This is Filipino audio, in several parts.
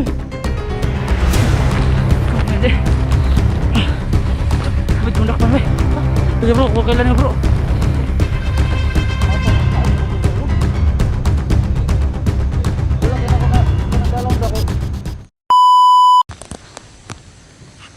Uy. Hindi. Wait, mundak pa may. Sige bro, okay lang bro.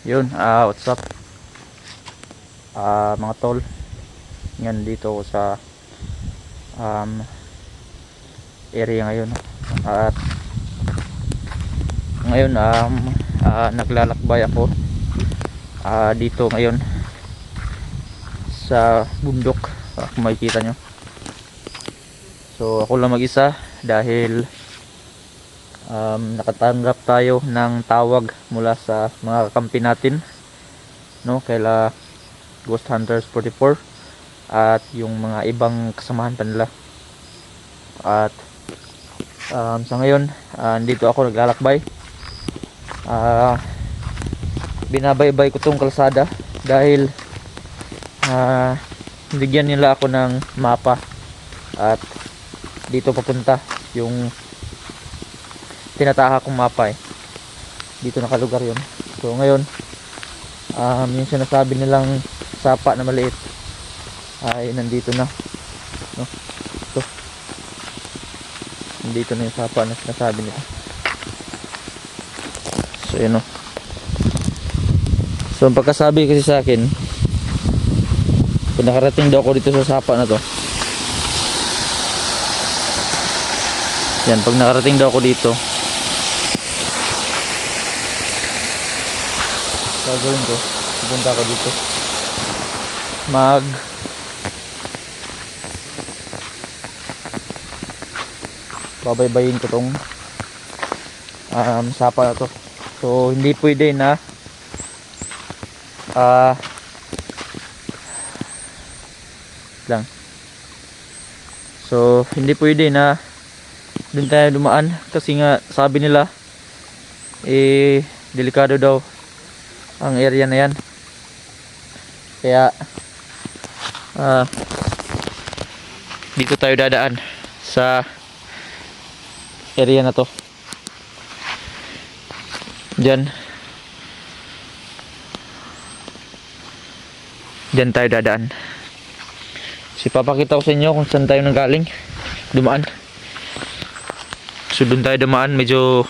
Yun, what's up? Mga tol. Yan dito ako sa area ngayon. At ngayon naglalakbay ako dito ngayon sa bundok, kung makikita nyo. So ako lang mag-isa dahil nakatanggap tayo ng tawag mula sa mga kakampi natin, no, kaila Ghost Hunters 44 at yung mga ibang kasamahan pa nila. At sa ngayon dito ako naglalakbay. Binabaybay ko tong kalsada dahil bigyan nila ako ng mapa at dito papunta yung tinataha kong mapa dito nakalugar yun. So ngayon yung sinasabi nilang sapa na maliit ay nandito na, no? So nandito na yung sapa na sinasabi nila. So yun, no? So ang pagkasabi kasi sa akin, kung nakarating daw ako dito sa sapa na to, yan, pag nakarating daw ako dito, gagawin ko, pupunta ako dito, babaybayin ko tong sapa na to. So hindi pwede na lang, so hindi pwede na dun tayo dumaan kasi nga sabi nila delikado daw ang area na yan. Kaya dito tayo dadaan sa area na to. Diyan tayo dadaan. So ipapakita ko sa inyo kung saan tayo nanggaling dumaan. So doon tayo dumaan, medyo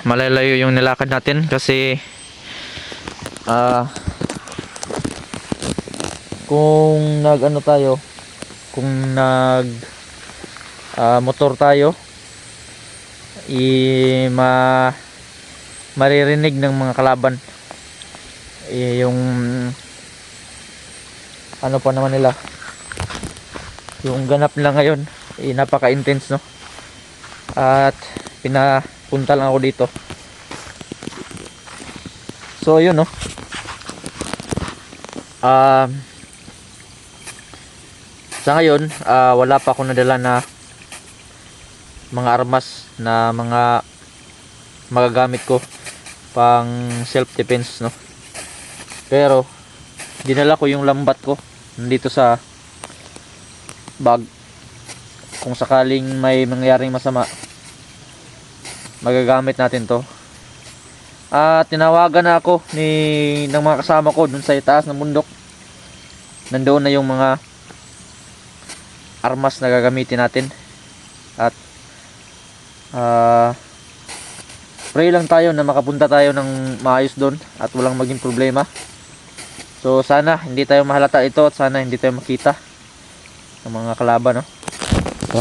malalayo yung nilakad natin kasi kung nag motor tayo, maririnig ng mga kalaban yung ano pa naman nila, yung ganap nila ngayon napaka-intense, no? At pinapunta lang ako dito. So yun, no? Sa ngayon wala pa akong nadala na mga armas na mga magagamit ko pang self defense, no? Pero dinala ko yung lambat ko nandito sa bag. Kung sakaling may mangyaring masama, magagamit natin to. At tinawagan na ako ng mga kasama ko dun sa itaas ng bundok. Nandoon na yung mga armas na gagamitin natin. At pray lang tayo na makapunta tayo ng maayos doon at walang maging problema. So sana hindi tayo mahalata ito at sana hindi tayo makita ng mga kalaban, no? So,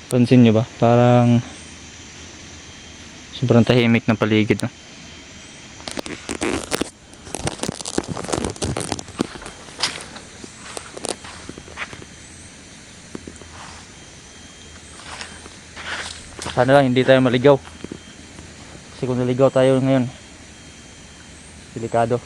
pansin nyo ba? Parang sobrang tahimik ng paligid, no? Sana lang hindi tayo maligaw. Kasi kung naligaw tayo ngayon, delikado.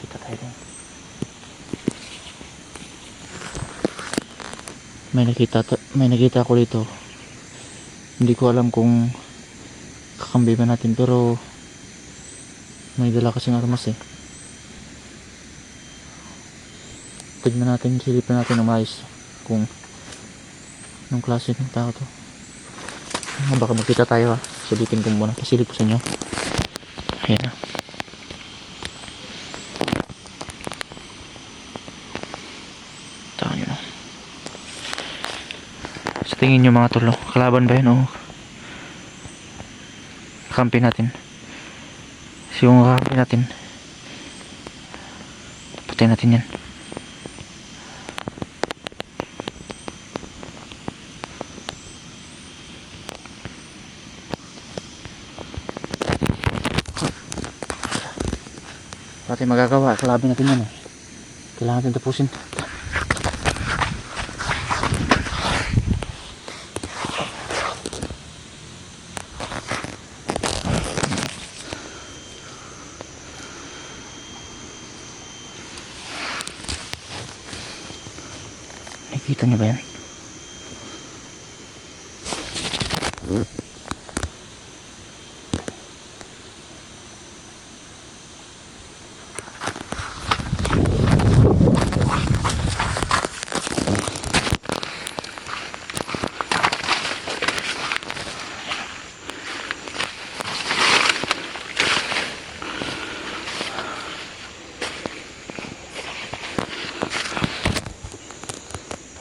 Kita tayo din. May nakita ako dito. Hindi ko alam kung kakambi ba natin, pero may dala kasing armas eh. Tignan natin, silipin natin ng maayos kung anong klase ng tao to. Baka makita tayo ha. Silipin ko muna, pasilip ko sa inyo. Ayan na. Tahan nyo na. Sa tingin nyo mga tolo, kalaban ba yun o kakampi natin? So yung kakampi natin, patay natin yan. Natin magagawa, kalaban natin yan eh. Kailangan natin tapusin. Nakikita niyo ba yan?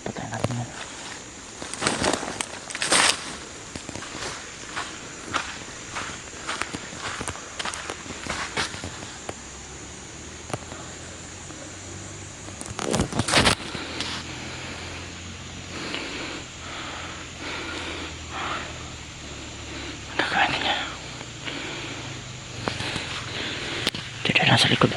Patay natin yan. Gagawin niya. Dito lang sa likod.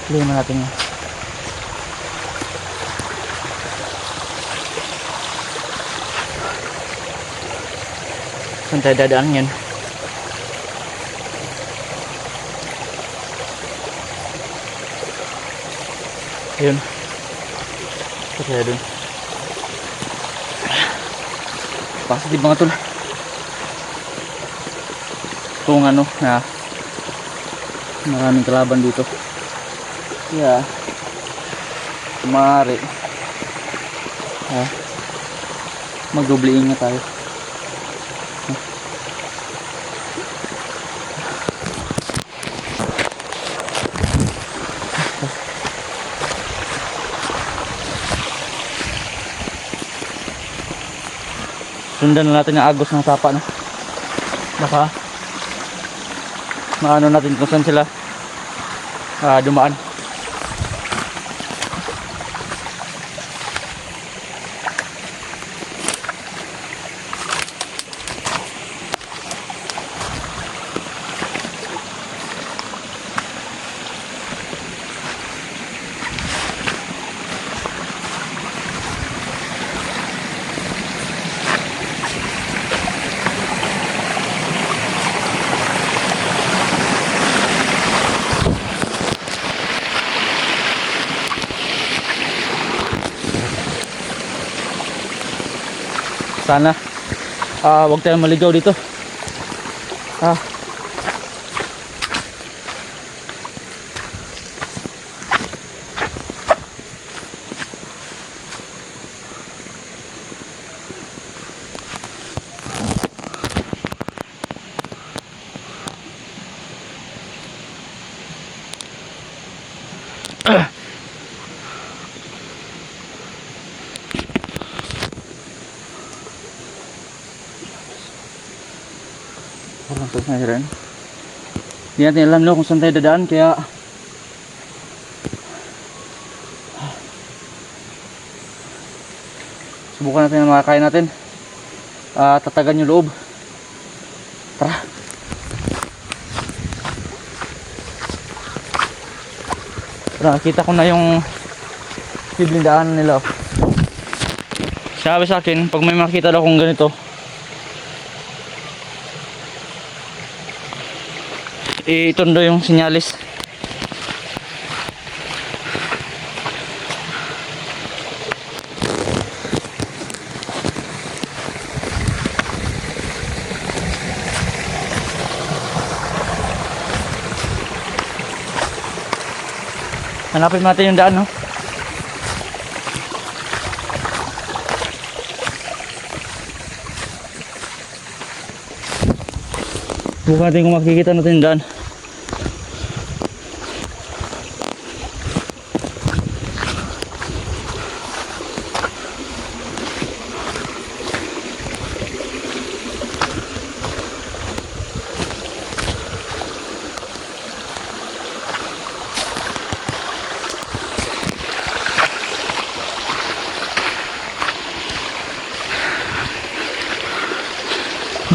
Lima natin yan. Saan tayo dadaan yan? Ayun. Saan tayo dun? Positive mga tol. Itong ano na maraming kalaban dito. Yeah. Kumari. Mag-double ingat tayo. Sundan na natin ang agos ng sapa, no? Baka maano natin kung saan sila dumaan. Sana wag tayong maligaw dito. Ah. Walang to na rin. Hindi natin alam no kung saan tayo dadaan, kaya subukan natin ang makakain natin. Tatagan yung loob. Tara. Nakakita ko na yung sibling daan nila. Sabi sa akin, pag may makita daw kung ganito, itondo yung sinyalis. Hanapin natin yung daan, no? Bukan natin kung makikita natin yung daan.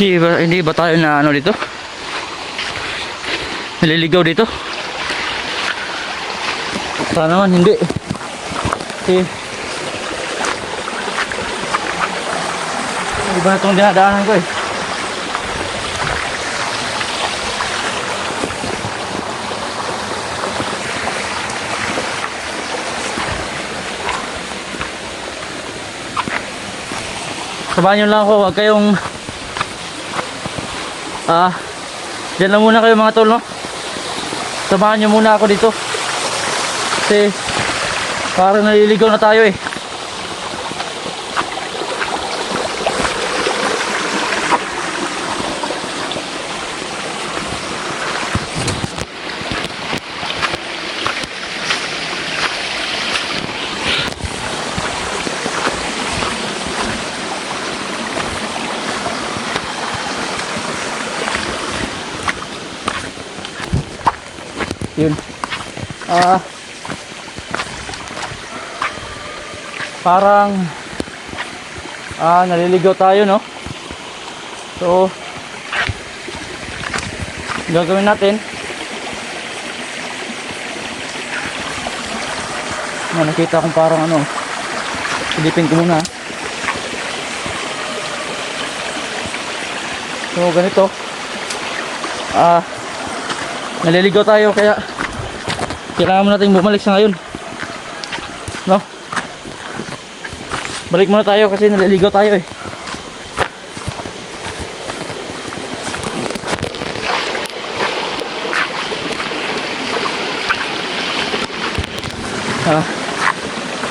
Hindi ba tayo na ano dito? Naliligaw dito? Sana naman hindi. Kasi iba na itong dinadaanan ko eh. Sabahan nyo lang ako, huwag kayong dyan lang muna kayo mga tol, no? Samahan nyo muna ako dito kasi parang naliligaw na tayo eh. Yun. Parang naliligaw tayo, no? So gagawin natin, nakita kong parang ano, silipin ko muna. So ganito, naliligaw tayo, kaya kailangan mo natin bumalik sa ngayon, no? Balik muna tayo kasi naliligaw tayo eh.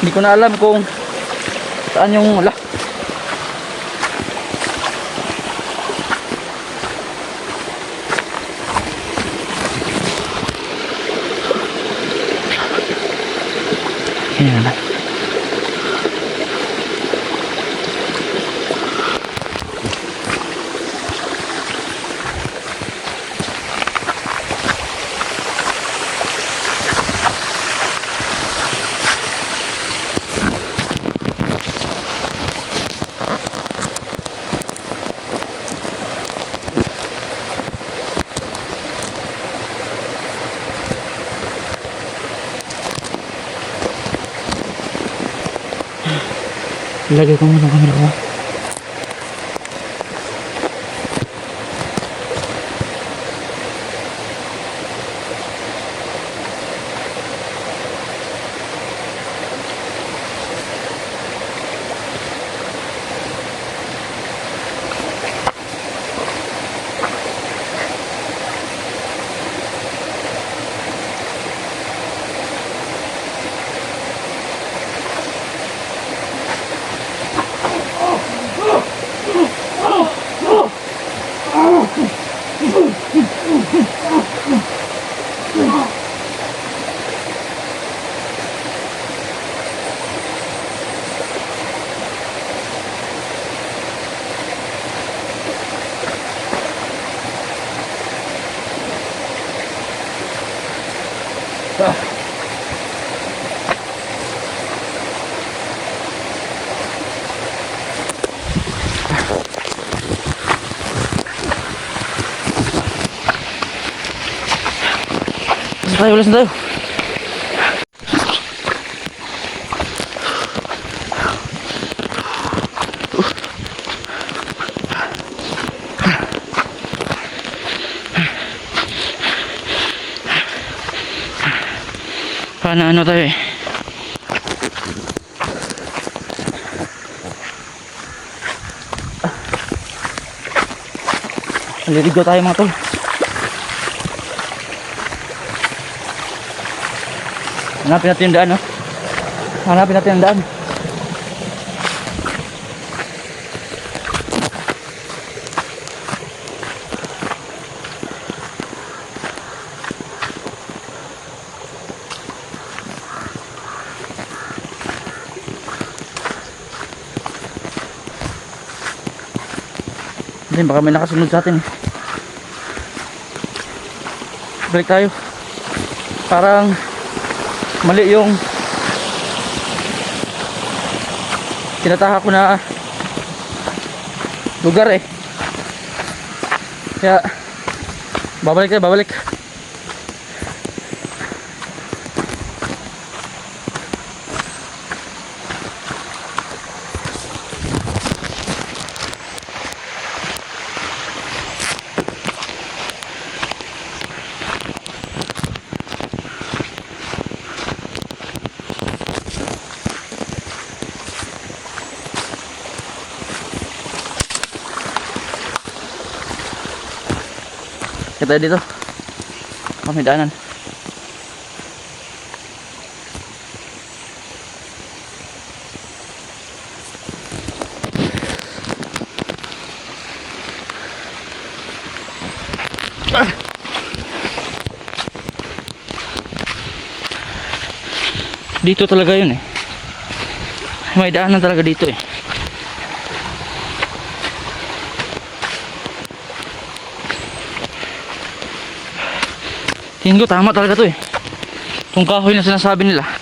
Hindi ko na alam kung saan yung Ayan. Ilagay ko muna ang camera ko. Ulas na tayo. Ano tayo eh. Naliligaw tayo mga tol. Hanapin natin yung daan, no? Hanapin natin ang daan. Hindi, baka may nakasunod sa atin eh. Balik tayo. Parang mali yung tinatahak ko na lugar eh. Kaya babalik tayo, babalik. Kita dito. Kami daanan. Dito talaga yun eh. May daanan talaga dito eh. Tingin ko tama talaga to eh. Itong kahoy na sinasabi nila.